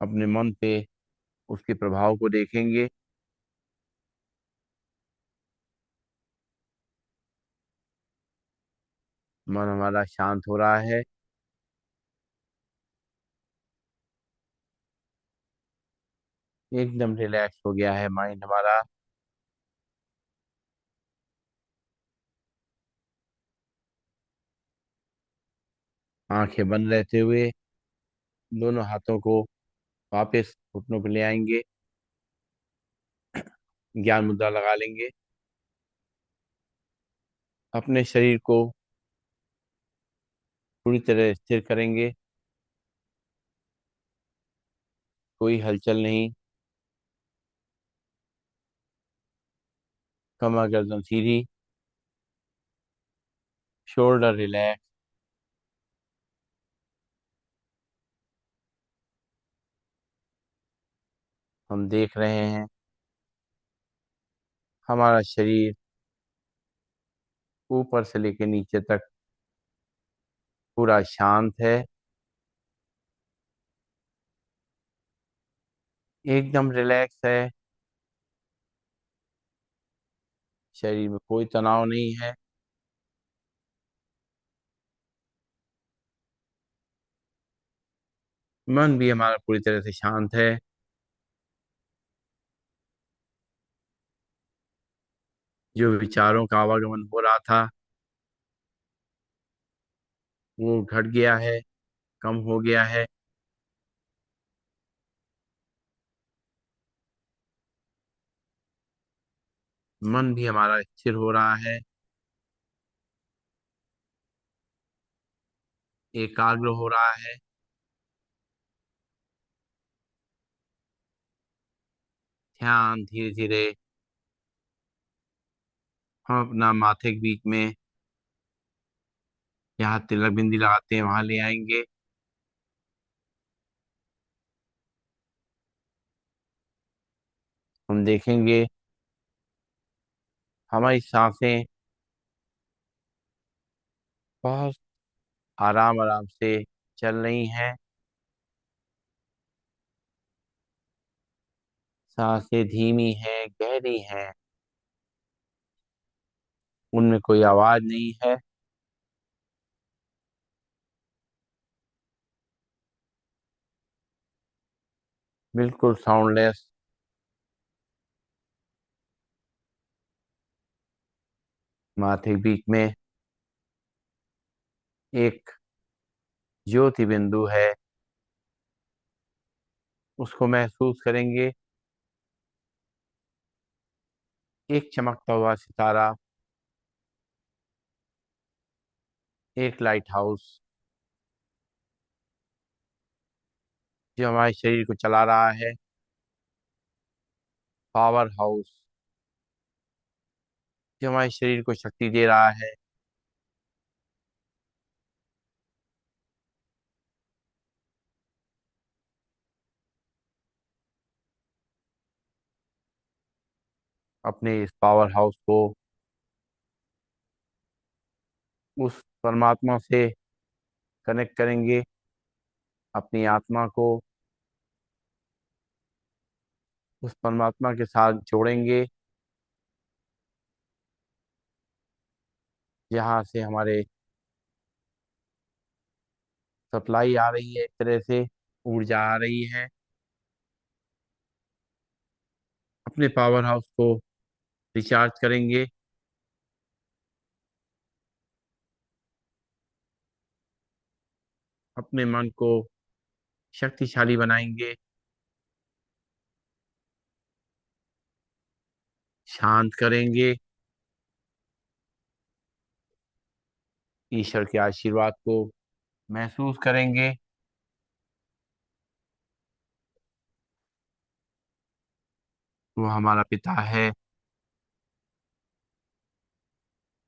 अपने मन पे उसके प्रभाव को देखेंगे। मन हमारा शांत हो रहा है। एकदम रिलैक्स हो गया है माइंड हमारा। आंखें बंद रहते हुए दोनों हाथों को वापस घुटनों पर ले आएंगे। ज्ञान मुद्रा लगा लेंगे। अपने शरीर को पूरी तरह स्थिर करेंगे। कोई हलचल नहीं। कमर गर्दन सीधी। Shoulder relax. हम देख रहे हैं हमारा शरीर ऊपर से लेकर नीचे तक पूरा शांत है। एकदम रिलैक्स है। शरीर में कोई तनाव नहीं है। मन भी हमारा पूरी तरह से शांत है। जो विचारों का आवागमन हो रहा था वो घट गया है, कम हो गया है। मन भी हमारा स्थिर हो रहा है, एकाग्र हो रहा है। ध्यान धीरे धीरे हम अपना माथे के बीच में जहाँ तिलक बिंदी लगाते हैं वहां ले आएंगे। हम देखेंगे हमारी सांसें बहुत आराम आराम से चल रही हैं। सांसें धीमी हैं, गहरी हैं। उनमें कोई आवाज नहीं है। बिल्कुल साउंडलेस। माथे के बीच में एक ज्योति बिंदु है, उसको महसूस करेंगे। एक चमकता हुआ सितारा, एक लाइट हाउस जो हमारे शरीर को चला रहा है। पावर हाउस जो हमारे शरीर को शक्ति दे रहा है। अपने इस पावर हाउस को उस परमात्मा से कनेक्ट करेंगे। अपनी आत्मा को उस परमात्मा के साथ जोड़ेंगे जहाँ से हमारे सप्लाई आ रही है, एक तरह से ऊर्जा आ रही है। अपने पावर हाउस को रिचार्ज करेंगे। अपने मन को शक्तिशाली बनाएंगे। शांत करेंगे। ईश्वर के आशीर्वाद को महसूस करेंगे। वो हमारा पिता है,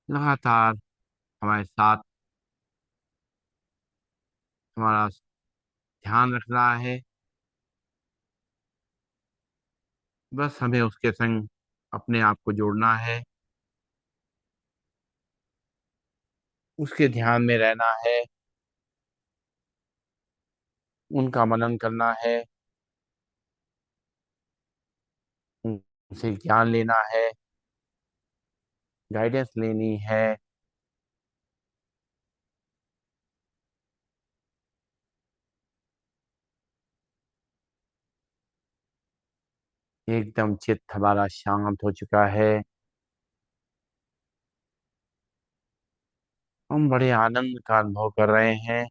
लगातार हमारे साथ हमारा ध्यान रख रहा है। बस हमें उसके संग अपने आप को जोड़ना है, उसके ध्यान में रहना है, उनका मनन करना है। उसे ज्ञान लेना है, गाइडेंस लेनी है। एकदम चित्त हमारा शांत हो चुका है। हम बड़े आनंद का अनुभव कर रहे हैं।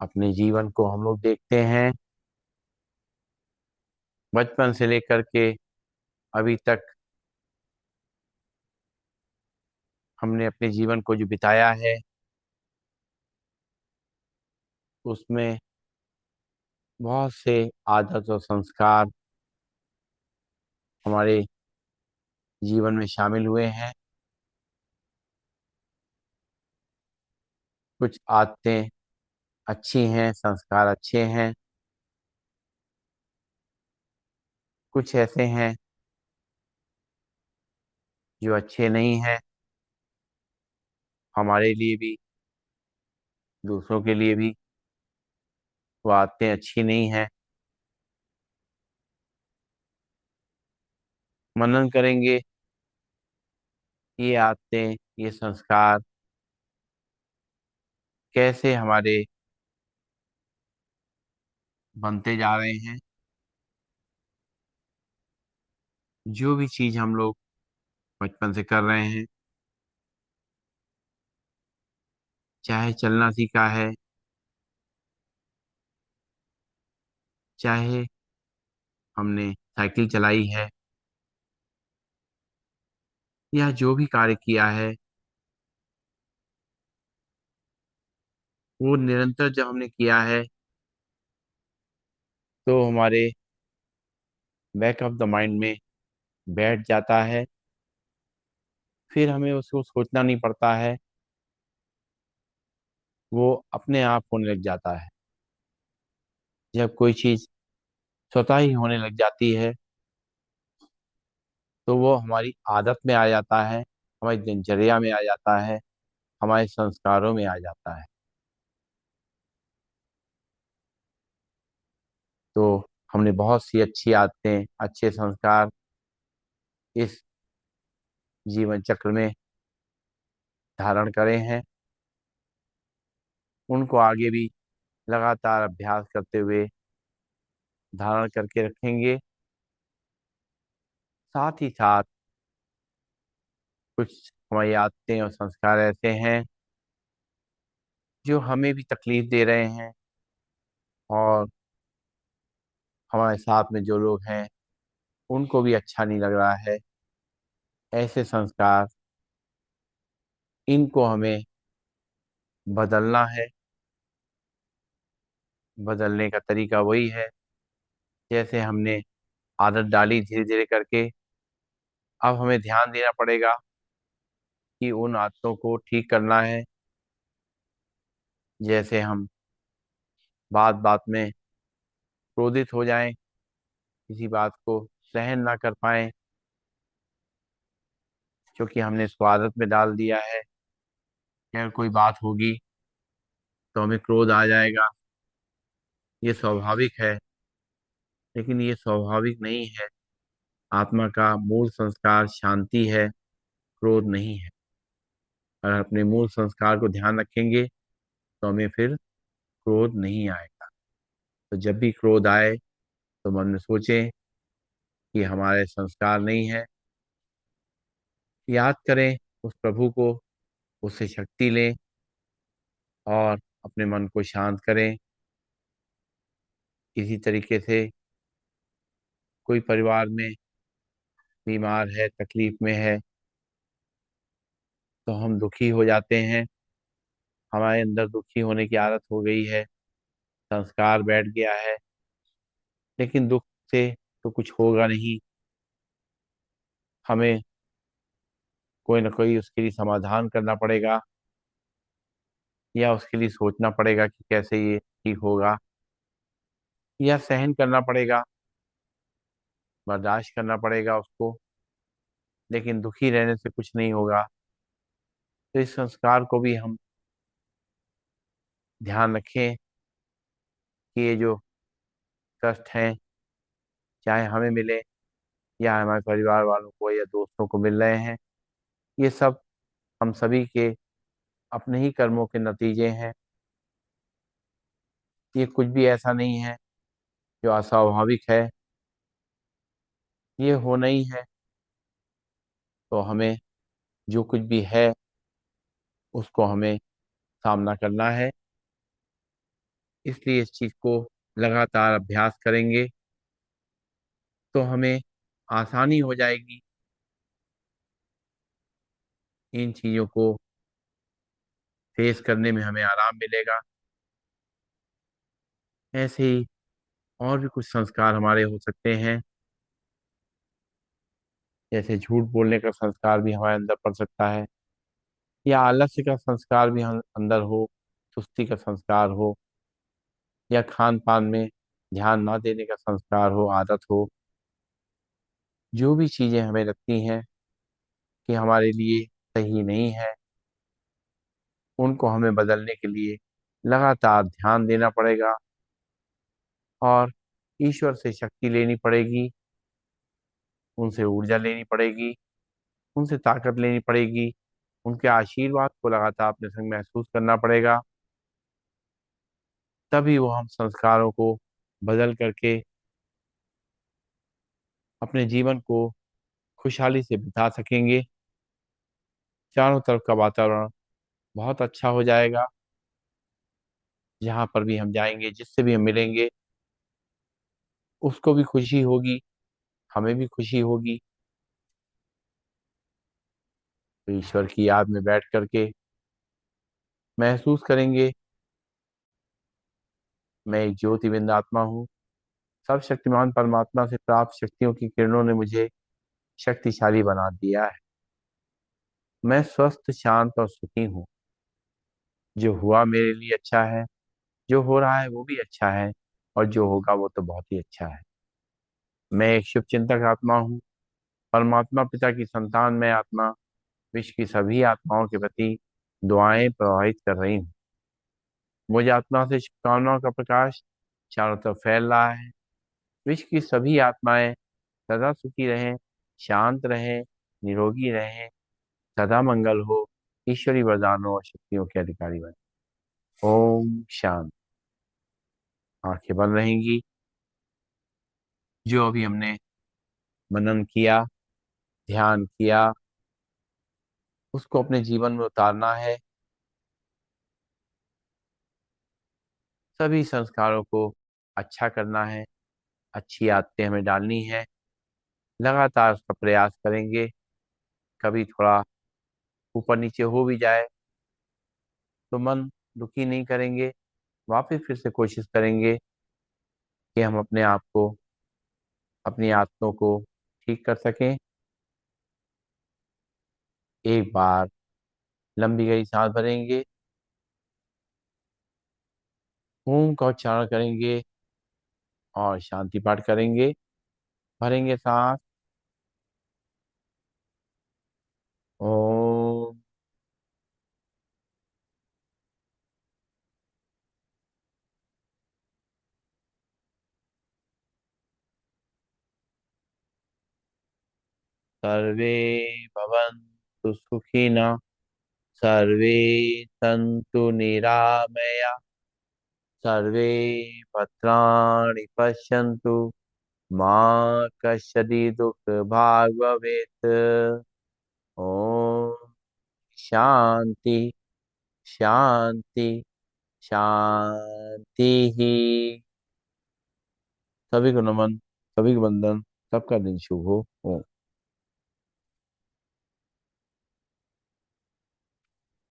अपने जीवन को हम लोग देखते हैं, बचपन से लेकर के अभी तक हमने अपने जीवन को जो बिताया है, उसमें बहुत से आदत और संस्कार हमारे जीवन में शामिल हुए हैं। कुछ आदतें अच्छी हैं, संस्कार अच्छे हैं, कुछ ऐसे हैं जो अच्छे नहीं हैं, हमारे लिए भी, दूसरों के लिए भी। वो आदतें अच्छी नहीं हैं। मनन करेंगे, ये आदतें, ये संस्कार कैसे हमारे बनते जा रहे हैं। जो भी चीज हम लोग बचपन से कर रहे हैं, चाहे चलना सीखा है, चाहे हमने साइकिल चलाई है, या जो भी कार्य किया है, वो निरंतर जब हमने किया है तो हमारे बैक ऑफ द माइंड में बैठ जाता है। फिर हमें उसको सोचना नहीं पड़ता है, वो अपने आप होने लग जाता है। जब कोई चीज स्वतः ही होने लग जाती है तो वो हमारी आदत में आ जाता है, हमारी दिनचर्या में आ जाता है, हमारे संस्कारों में आ जाता है। तो हमने बहुत सी अच्छी आदतें, अच्छे संस्कार इस जीवन चक्र में धारण करे हैं। उनको आगे भी लगातार अभ्यास करते हुए धारण करके रखेंगे। साथ ही साथ कुछ हमारी आदतें और संस्कार ऐसे हैं जो हमें भी तकलीफ दे रहे हैं, और हमारे साथ में जो लोग हैं उनको भी अच्छा नहीं लग रहा है। ऐसे संस्कार, इनको हमें बदलना है। बदलने का तरीका वही है, जैसे हमने आदत डाली धीरे धीरे करके, अब हमें ध्यान देना पड़ेगा कि उन आदतों को ठीक करना है। जैसे हम बात बात में क्रोधित हो जाएं, किसी बात को सहन ना कर पाएं, क्योंकि हमने इसको आदत में डाल दिया है कि अगर कोई बात होगी तो हमें क्रोध आ जाएगा। ये स्वाभाविक है, लेकिन ये स्वाभाविक नहीं है। आत्मा का मूल संस्कार शांति है, क्रोध नहीं है। अगर अपने मूल संस्कार को ध्यान रखेंगे तो हमें फिर क्रोध नहीं आएगा। तो जब भी क्रोध आए तो मन में सोचें कि हमारे संस्कार नहीं है, याद करें उस प्रभु को, उससे शक्ति लें और अपने मन को शांत करें। इसी तरीके से कोई परिवार में बीमार है, तकलीफ में है, तो हम दुखी हो जाते हैं। हमारे अंदर दुखी होने की आदत हो गई है, संस्कार बैठ गया है। लेकिन दुख से तो कुछ होगा नहीं, हमें कोई ना कोई उसके लिए समाधान करना पड़ेगा, या उसके लिए सोचना पड़ेगा कि कैसे ये ठीक होगा, या सहन करना पड़ेगा, बर्दाश्त करना पड़ेगा उसको। लेकिन दुखी रहने से कुछ नहीं होगा। तो इस संस्कार को भी हम ध्यान रखें कि ये जो कष्ट हैं, चाहे हमें मिले या हमारे परिवार वालों को या दोस्तों को मिल रहे हैं, ये सब हम सभी के अपने ही कर्मों के नतीजे हैं। ये कुछ भी ऐसा नहीं है जो अस्वाभाविक है, ये होना ही है। तो हमें जो कुछ भी है उसको हमें सामना करना है। इसलिए इस चीज को लगातार अभ्यास करेंगे तो हमें आसानी हो जाएगी। इन चीजों को फेस करने में हमें आराम मिलेगा। ऐसे ही और भी कुछ संस्कार हमारे हो सकते हैं, जैसे झूठ बोलने का संस्कार भी हमारे अंदर पड़ सकता है, या आलस्य का संस्कार भी हम अंदर हो, सुस्ती का संस्कार हो, या खान पान में ध्यान ना देने का संस्कार हो, आदत हो। जो भी चीजें हमें लगती हैं कि हमारे लिए सही नहीं है, उनको हमें बदलने के लिए लगातार ध्यान देना पड़ेगा और ईश्वर से शक्ति लेनी पड़ेगी, उनसे ऊर्जा लेनी पड़ेगी, उनसे ताकत लेनी पड़ेगी, उनके आशीर्वाद को लगातार अपने संग महसूस करना पड़ेगा। तभी वो हम संस्कारों को बदल करके अपने जीवन को खुशहाली से बिता सकेंगे। चारों तरफ का वातावरण बहुत अच्छा हो जाएगा। जहाँ पर भी हम जाएंगे, जिससे भी हम मिलेंगे, उसको भी खुशी होगी, हमें भी खुशी होगी। तो ईश्वर की याद में बैठ करके महसूस करेंगे, मैं एक ज्योतिर्बिंद आत्मा हूँ। सर्वशक्तिमान परमात्मा से प्राप्त शक्तियों की किरणों ने मुझे शक्तिशाली बना दिया है। मैं स्वस्थ, शांत और सुखी हूँ। जो हुआ मेरे लिए अच्छा है, जो हो रहा है वो भी अच्छा है, और जो होगा वो तो बहुत ही अच्छा है। मैं एक शुभ चिंतक आत्मा हूँ। परमात्मा पिता की संतान मैं आत्मा विश्व की सभी आत्माओं के प्रति दुआएं प्रवाहित कर रही हूँ। मुझ आत्मा से शुभकामनाओं का प्रकाश चारों तरफ फैल रहा है। विश्व की सभी आत्माएं सदा सुखी रहें, शांत रहें, निरोगी रहें, सदा मंगल हो, ईश्वरी वरदानों और शक्तियों के अधिकारी बने। ओम शांति। आंखें बंद रहेंगी। जो अभी हमने मनन किया, ध्यान किया, उसको अपने जीवन में उतारना है। सभी संस्कारों को अच्छा करना है, अच्छी आदतें हमें डालनी है। लगातार उसका प्रयास करेंगे। कभी थोड़ा ऊपर नीचे हो भी जाए तो मन दुखी नहीं करेंगे, वापस फिर से कोशिश करेंगे कि हम अपने आप को, अपनी आदतों को ठीक कर सकें। एक बार लंबी गहरी सांस भरेंगे, ओम का उच्चारण करेंगे और शांति पाठ करेंगे। भरेंगे सांस। ओम। सर्वे भवन्तु सुखिनः, सर्वे सन्तु निरामया, सर्वे भद्राणि पश्यन्तु, मा कश्चित् दुःखभाग् भवेत्। ओम शांति, शांति, शांति ही। सभी को नमन, सभी को वंदन। सबका दिन शुभ हो। ओम।